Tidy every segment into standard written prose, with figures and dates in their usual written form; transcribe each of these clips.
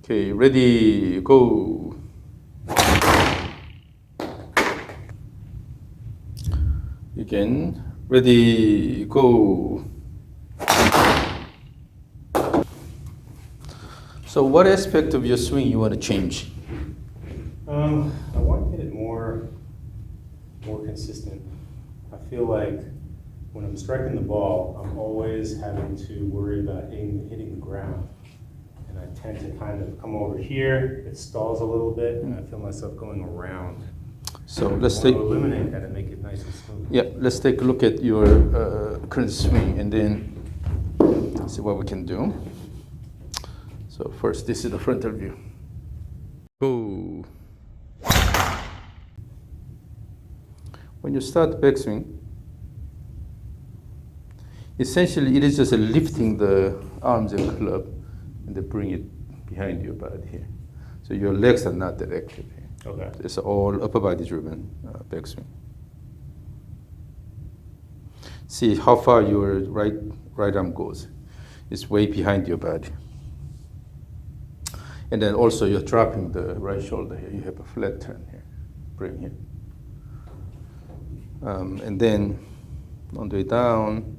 Okay, ready, go. Again, ready, go. So what aspect of your swing you want to change? I want to get it more consistent. I feel like when I'm striking the ball, I'm always having to worry about hitting the ground. And I tend to kind of come over here, it stalls a little bit, and I feel myself going around. So I let's want take to eliminate that and make it nice and smooth. yeah. Let's take a look at your current swing and then see what we can do. So first, this is the frontal view. Go. When you start the backswing, essentially it is just lifting the arms and club and then bring it behind your body here. So your legs are not directed here. Okay. It's all upper body driven backswing. See how far your right arm goes. It's way behind your body. And then also you're dropping the right shoulder here. You have a flat turn here. Bring here. And then on the way down,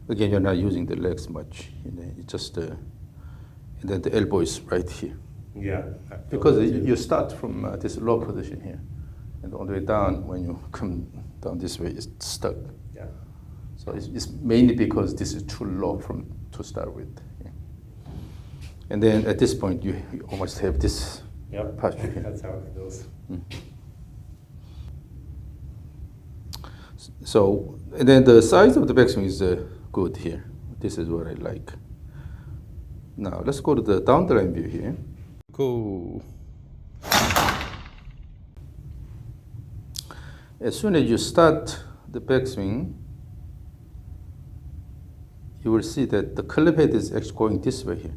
again, you're not using the legs much. It's just, and then the elbow is right here. Yeah. Because you start from this low position here. And on the way down, when you come down this way, it's stuck. Yeah. So it's mainly because this is too low to start with. Yeah. And then at this point, you almost have this posture here. That's how it feels. So, and then the size of the backswing is good here. This is what I like. Now, let's go to the down the line view here. Go. As soon as you start the backswing, you will see that the club head is actually going this way here.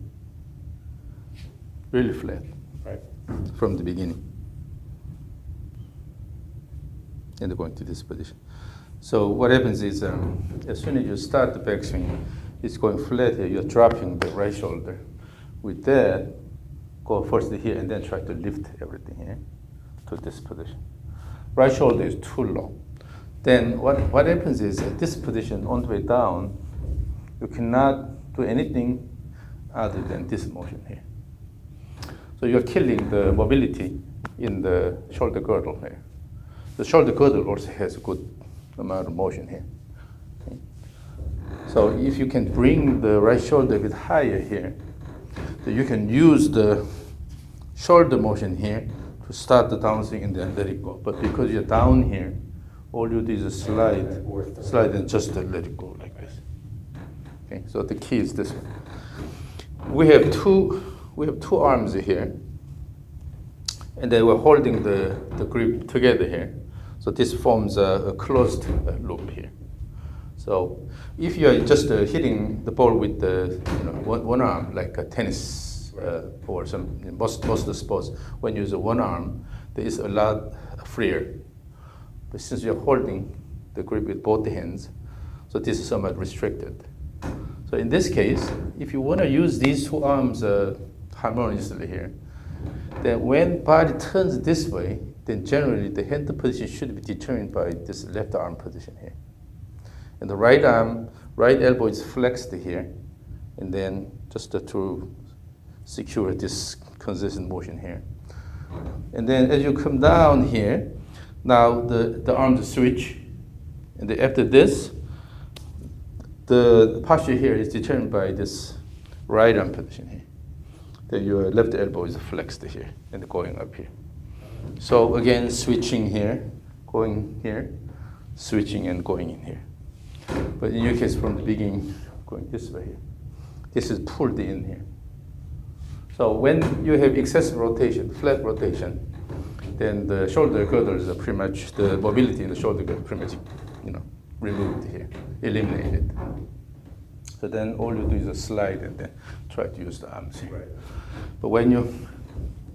Really flat. Right. From the beginning. And going to this position. So what happens is, as soon as you start the backswing, it's going flat here. You're dropping the right shoulder. With that, go first here and then try to lift everything here to this position. Right shoulder is too low. Then what happens is at this position on the way down, you cannot do anything other than this motion here. So you're killing the mobility in the shoulder girdle here. The shoulder girdle also has a good amount of motion here. Okay. So if you can bring the right shoulder a bit higher here, then you can use the shoulder motion here to start the downswing and then let it go. But because you're down here, all you do is slide and just let it go like this. Okay. So the key is this one. We have two arms here, and then we're holding the grip together here. So this forms a closed loop here. So if you are just hitting the ball with one arm, like a tennis or most of the sports, when you use one arm, there is a lot freer. But since you're holding the grip with both hands, so this is somewhat restricted. So in this case, if you want to use these two arms harmoniously here, then when body turns this way, then generally the hand position should be determined by this left arm position here. And the right elbow is flexed here, and then just to secure this consistent motion here. And then as you come down here, now the arms switch, and then after this, the posture here is determined by this right arm position here. Then your left elbow is flexed here and going up here. So again, switching here, going here, switching and going in here. But in your case, from the beginning, going this way here. This is pulled in here. So when you have excessive rotation, flat rotation, then the shoulder girdles are pretty much, the mobility in the shoulder girdle pretty much, removed here, eliminated. So then all you do is a slide and then try to use the arms here. Right. But when you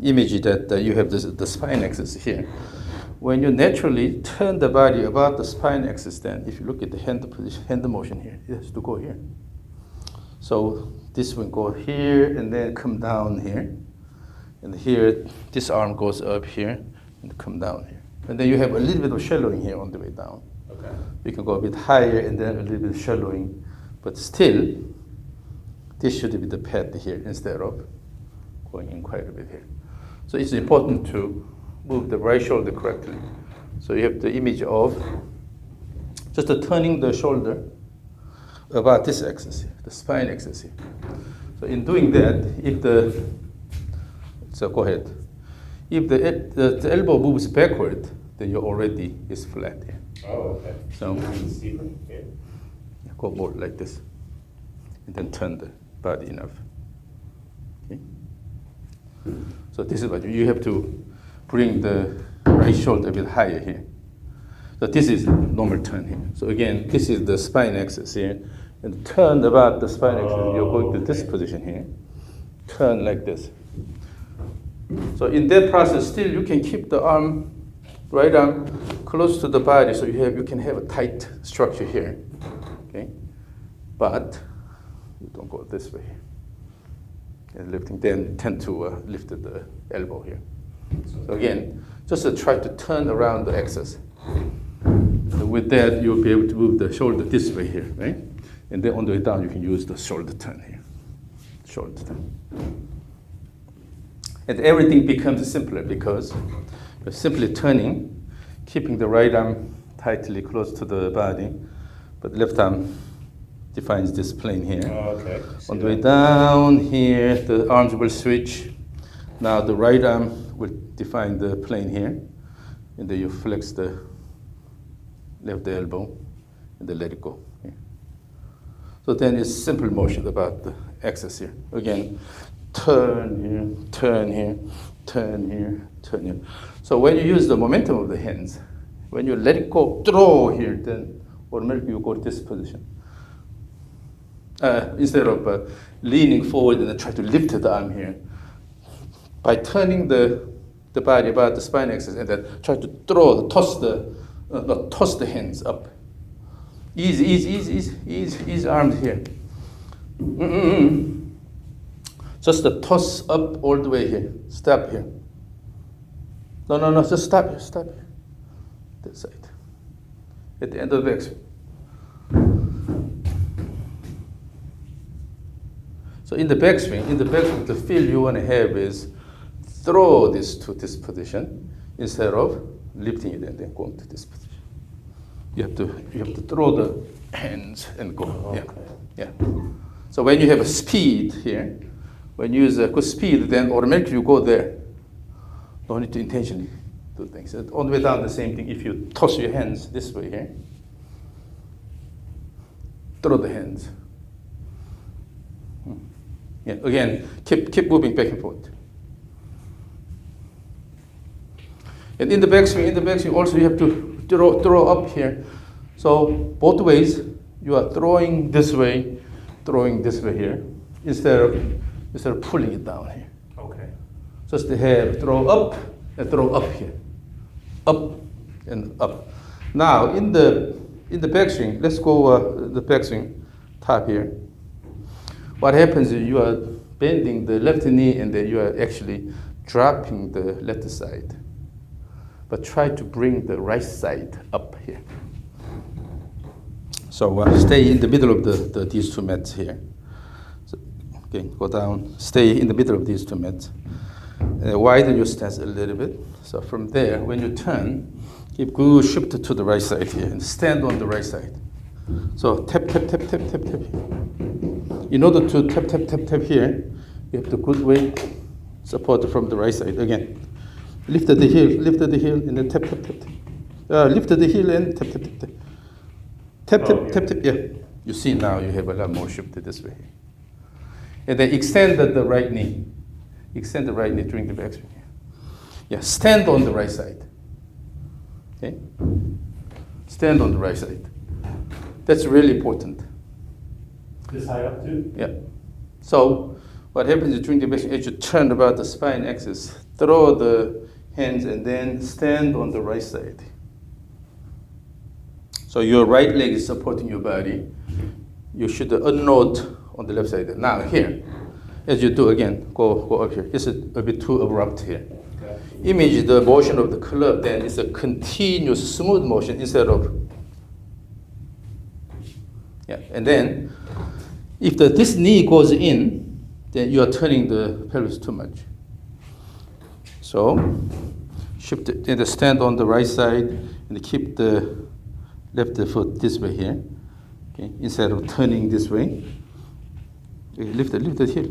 image that you have the spine axis here, when you naturally turn the body about the spine axis, then if you look at the hand position, hand motion here, it has to go here. So this will go here and then come down here. And here, this arm goes up here and come down here. And then you have a little bit of shallowing here on the way down. Okay. You can go a bit higher and then a little bit shallowing, but still, this should be the pad here instead of going in quite a bit here. So it's important to move the right shoulder correctly. So you have the image of just turning the shoulder about this axis here, the spine axis here. So in doing that, so go ahead. If the elbow moves backward, then you already is flat here. Oh, okay. So Steeper. Yeah. go more like this, and then turn the body enough. Okay. So this is what you have to bring the right shoulder a bit higher here. So this is normal turn here. So again, this is the spine axis here, and turn about the spine axis. You're going to this position here. Turn like this. So in that process, still you can keep the arm, right arm, close to the body, so you can have a tight structure here, okay? But you don't go this way. And lifting, then tend to lift the elbow here. So again, just try to turn around the axis. So with that, you'll be able to move the shoulder this way here, right? And then on the way down, you can use the shoulder turn here. Shoulder turn. And everything becomes simpler because you're simply turning, keeping the right arm tightly close to the body, but left arm defines this plane here. Oh, okay. On the way down here, the arms will switch. Now the right arm will define the plane here, and then you flex the left elbow, and then let it go. Here. So then it's simple motion about the axis here. Again, turn here, turn here, turn here, turn here. So when you use the momentum of the hands, when you let it go, throw here, then automatically you go to this position. Instead of leaning forward and then try to lift the arm here, by turning the body about the spine axis and then try to toss the hands up. Easy arms here. Just toss up all the way here. Stop here. No, just stop here. That side. At the end of the backswing. So in the backswing, the feel you want to have is throw this to this position instead of lifting it and then going to this position. You have to throw the hands and go. Okay. Yeah. So when you have a speed here, when you use a good speed, then automatically you go there. Don't need to intentionally do things. And on the way down, the same thing. If you toss your hands this way here, throw the hands. Yeah. Again, keep moving back and forth. And in the backswing also you have to throw up here. So both ways, you are throwing this way here, instead of pulling it down here. Okay. Just to have throw up and throw up here, up and up. Now in the backswing, let's go the backswing top here. What happens is you are bending the left knee and then you are actually dropping the left side. But try to bring the right side up here. So stay in the middle of these two mats here. So, okay, go down, stay in the middle of these two mats. Widen your stance a little bit. So from there, when you turn, keep good shift to the right side here and stand on the right side. So tap. In order to tap here, you have to good weight support from the right side. Again, lift the heel, and then tap. Lift the heel and tap. Tap. Yeah. You see now you have a lot more shift this way. And then extend the right knee. Extend the right knee during the backswing. Yeah, stand on the right side. Okay? Stand on the right side. That's really important. This high up too? Yeah. So what happens during the backswing is you turn about the spine axis, throw the hands, and then stand on the right side. So your right leg is supporting your body. You should unload on the left side. Now here, as you do again, go up here. It's a bit too abrupt here. Okay. Image the motion of the club, then it's a continuous smooth motion instead of, yeah. And then, if this knee goes in, then you are turning the pelvis too much. So, shift it and stand on the right side and keep the left foot this way here, okay, instead of turning this way. Okay, lift the heel.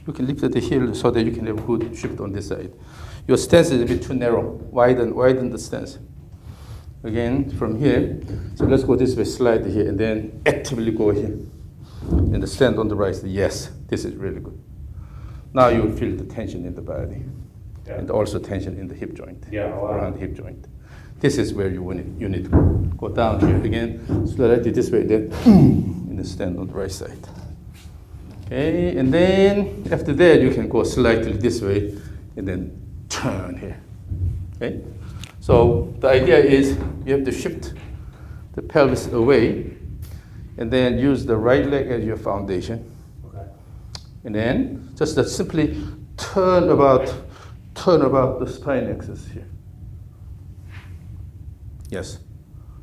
You can lift the heel so that you can have a good shift on this side. Your stance is a bit too narrow. Widen the stance. Again, from here, so let's go this way, slide here, and then actively go here. And stand on the right side. Yes, this is really good. Now you feel the tension in the body. Yeah. And also tension in the hip joint. Yeah, around the hip joint. This is where you need to go down here again, slide it this way, then and stand on the right side. Okay, and then after that you can go slightly this way and then turn here. Okay, so the idea is you have to shift the pelvis away and then use the right leg as your foundation. Okay. And then just simply turn about the spine axis here. Yes.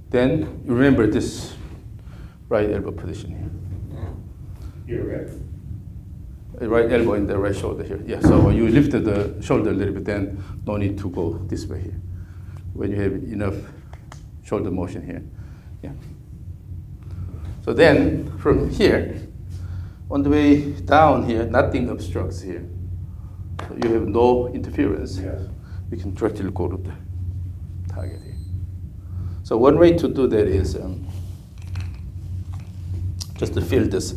Then remember this right elbow position here. Here, right? Right elbow in the right shoulder here. Yeah, so you lifted the shoulder a little bit, then no need to go this way here. When you have enough shoulder motion here. Yeah. So then from here, on the way down here, nothing obstructs here. So you have no interference. Yes. You can directly go to the target here. So one way to do that is just to feel this.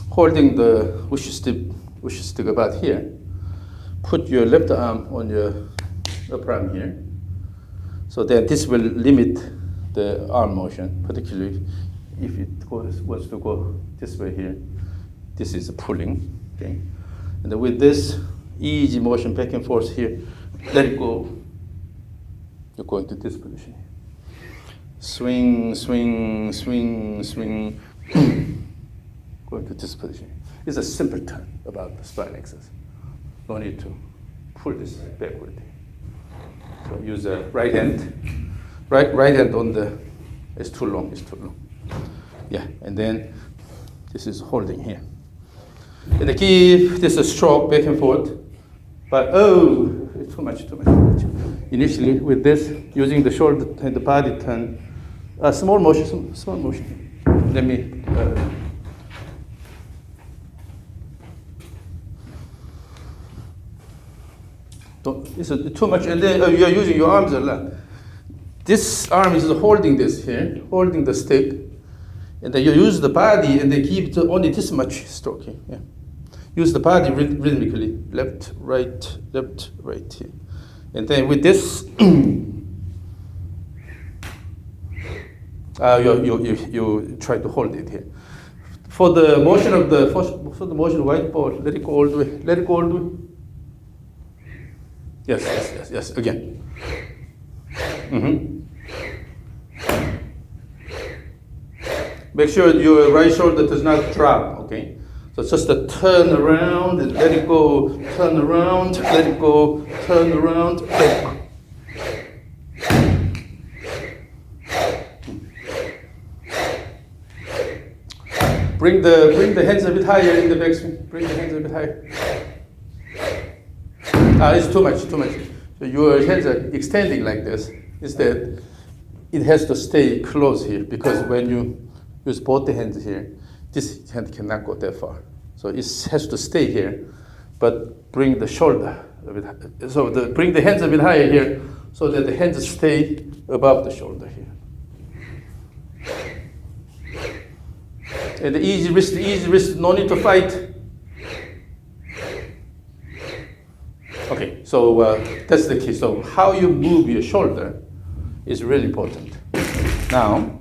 Holding the wish stick about here, put your left arm on your upper arm here. So that this will limit the arm motion, particularly if it wants to go this way here. This is pulling, okay? And then with this easy motion back and forth here, let it go. You're going to this position here. Swing, swing, swing, swing. Going to this position. It's a simple turn about the spine axis. No need to pull this backward. So use the right hand. Right hand on the, it's too long. Yeah, and then this is holding here. And I give this a stroke back and forth. But too much. Initially with this, using the shoulder and the body turn, small motion. Let me. It's too much, and then you are using your arms a lot. This arm is holding this here, holding the stick, and then you use the body and then keep only this much stroke here. Yeah. Use the body rhythmically, left, right here. And then with this, you try to hold it here. For the motion of the white ball, let it go all the way. Yes, again. Make sure your right shoulder does not drop, okay? So it's just a turn around and let it go, turn around, let it go, turn around, let it go. Bring the hands a bit higher in the backswing. Bring the hands a bit higher. It's too much. So your hands are extending like this. Instead, it has to stay close here because when you use both the hands here, this hand cannot go that far. So it has to stay here, but bring the shoulder a bit. So bring the hands a bit higher here, so that the hands stay above the shoulder here. And the easy wrist, no need to fight. Okay, so that's the key. So how you move your shoulder is really important. Now,